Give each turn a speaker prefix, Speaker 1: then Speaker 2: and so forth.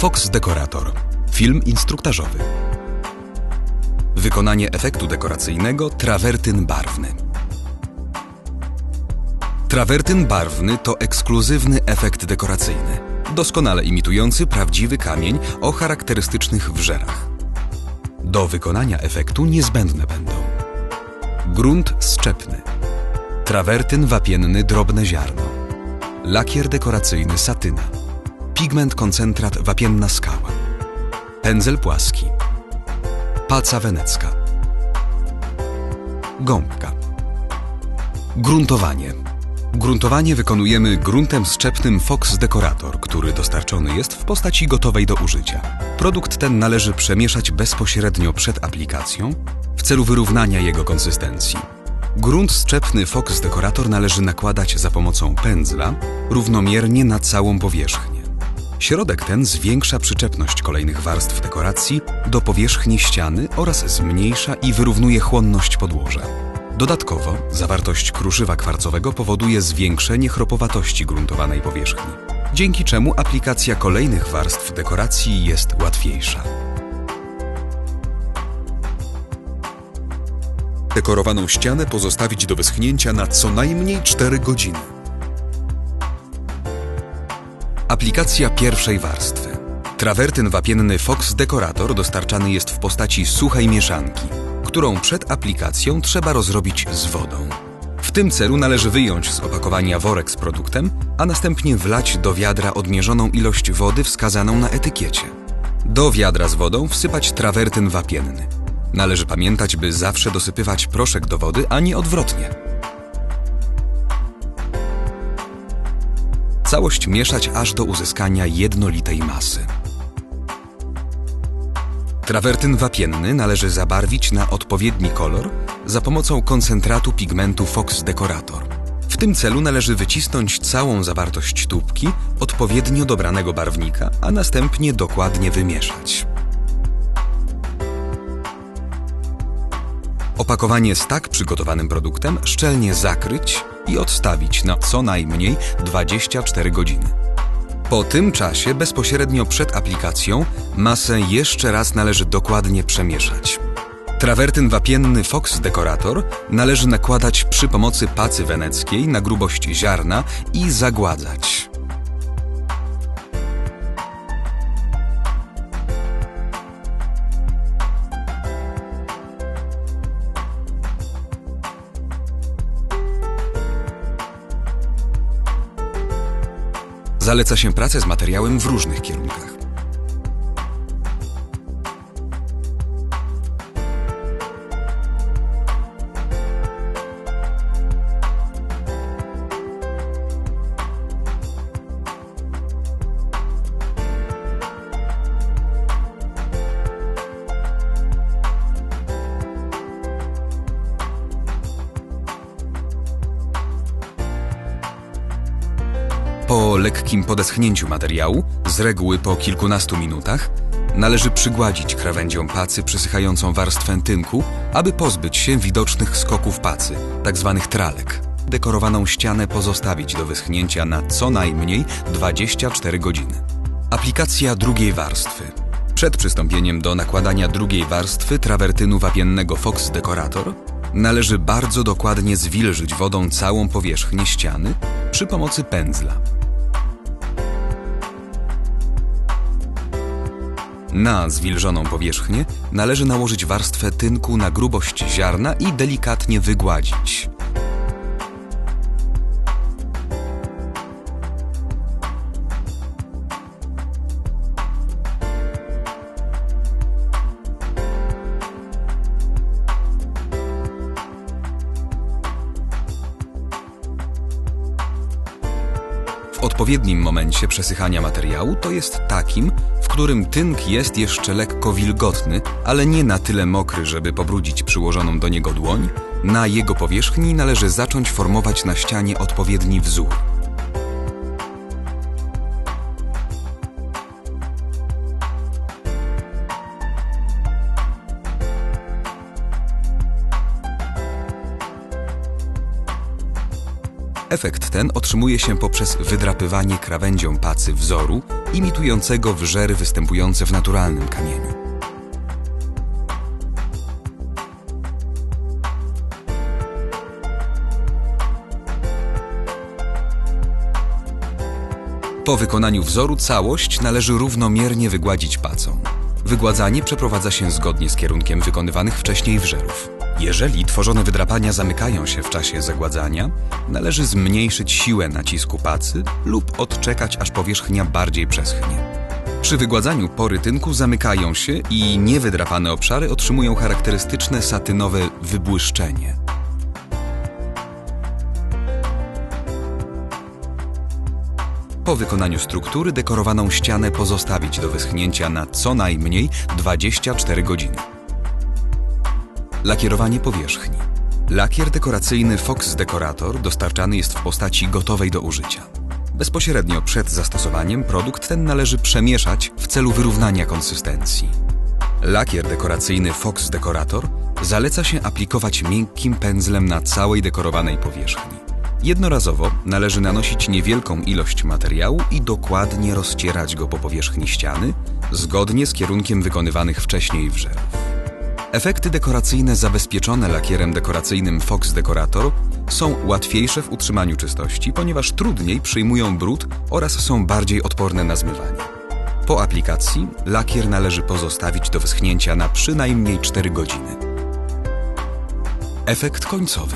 Speaker 1: Fox Dekorator. Film instruktażowy. Wykonanie efektu dekoracyjnego trawertyn barwny. Trawertyn barwny to ekskluzywny efekt dekoracyjny, doskonale imitujący prawdziwy kamień o charakterystycznych wżerach. Do wykonania efektu niezbędne będą grunt szczepny, trawertyn wapienny drobne ziarno, lakier dekoracyjny satyna, pigment koncentrat wapienna skała, pędzel płaski, paca wenecka, gąbka. Gruntowanie. Gruntowanie wykonujemy gruntem szczepnym Fox Dekorator, który dostarczony jest w postaci gotowej do użycia. Produkt ten należy przemieszać bezpośrednio przed aplikacją w celu wyrównania jego konsystencji. Grunt szczepny Fox Dekorator należy nakładać za pomocą pędzla równomiernie na całą powierzchnię. Środek ten zwiększa przyczepność kolejnych warstw dekoracji do powierzchni ściany oraz zmniejsza i wyrównuje chłonność podłoża. Dodatkowo zawartość kruszywa kwarcowego powoduje zwiększenie chropowatości gruntowanej powierzchni, dzięki czemu aplikacja kolejnych warstw dekoracji jest łatwiejsza. Dekorowaną ścianę pozostawić do wyschnięcia na co najmniej 4 godziny. Aplikacja pierwszej warstwy. Trawertyn wapienny Fox Dekorator dostarczany jest w postaci suchej mieszanki, którą przed aplikacją trzeba rozrobić z wodą. W tym celu należy wyjąć z opakowania worek z produktem, a następnie wlać do wiadra odmierzoną ilość wody wskazaną na etykiecie. Do wiadra z wodą wsypać trawertyn wapienny. Należy pamiętać, by zawsze dosypywać proszek do wody, a nie odwrotnie. Całość mieszać aż do uzyskania jednolitej masy. Trawertyn wapienny należy zabarwić na odpowiedni kolor za pomocą koncentratu pigmentu Fox Dekorator. W tym celu należy wycisnąć całą zawartość tubki odpowiednio dobranego barwnika, a następnie dokładnie wymieszać. Opakowanie z tak przygotowanym produktem szczelnie zakryć i odstawić na co najmniej 24 godziny. Po tym czasie, bezpośrednio przed aplikacją, masę jeszcze raz należy dokładnie przemieszać. Trawertyn wapienny Fox Dekorator należy nakładać przy pomocy pacy weneckiej na grubość ziarna i zagładzać. Zaleca się pracę z materiałem w różnych kierunkach. Po lekkim podeschnięciu materiału, z reguły po kilkunastu minutach, należy przygładzić krawędzią pacy przysychającą warstwę tynku, aby pozbyć się widocznych skoków pacy, tzw. tralek. Dekorowaną ścianę pozostawić do wyschnięcia na co najmniej 24 godziny. Aplikacja drugiej warstwy. Przed przystąpieniem do nakładania drugiej warstwy trawertynu wapiennego Fox Dekorator należy bardzo dokładnie zwilżyć wodą całą powierzchnię ściany przy pomocy pędzla. Na zwilżoną powierzchnię należy nałożyć warstwę tynku na grubość ziarna i delikatnie wygładzić. W odpowiednim momencie przesychania materiału, to jest takim, w którym tynk jest jeszcze lekko wilgotny, ale nie na tyle mokry, żeby pobrudzić przyłożoną do niego dłoń, na jego powierzchni należy zacząć formować na ścianie odpowiedni wzór. Efekt ten otrzymuje się poprzez wydrapywanie krawędzią pacy wzoru imitującego wrzery występujące w naturalnym kamieniu. Po wykonaniu wzoru całość należy równomiernie wygładzić pacą. Wygładzanie przeprowadza się zgodnie z kierunkiem wykonywanych wcześniej wrzerów. Jeżeli tworzone wydrapania zamykają się w czasie zagładzania, należy zmniejszyć siłę nacisku pacy lub odczekać, aż powierzchnia bardziej przeschnie. Przy wygładzaniu pory tynku zamykają się i niewydrapane obszary otrzymują charakterystyczne satynowe wybłyszczenie. Po wykonaniu struktury dekorowaną ścianę pozostawić do wyschnięcia na co najmniej 24 godziny. Lakierowanie powierzchni. Lakier dekoracyjny Fox Decorator dostarczany jest w postaci gotowej do użycia. Bezpośrednio przed zastosowaniem produkt ten należy przemieszać w celu wyrównania konsystencji. Lakier dekoracyjny Fox Decorator zaleca się aplikować miękkim pędzlem na całej dekorowanej powierzchni. Jednorazowo należy nanosić niewielką ilość materiału i dokładnie rozcierać go po powierzchni ściany, zgodnie z kierunkiem wykonywanych wcześniej wrzerów. Efekty dekoracyjne zabezpieczone lakierem dekoracyjnym Fox Decorator są łatwiejsze w utrzymaniu czystości, ponieważ trudniej przyjmują brud oraz są bardziej odporne na zmywanie. Po aplikacji lakier należy pozostawić do wyschnięcia na przynajmniej 4 godziny. Efekt końcowy.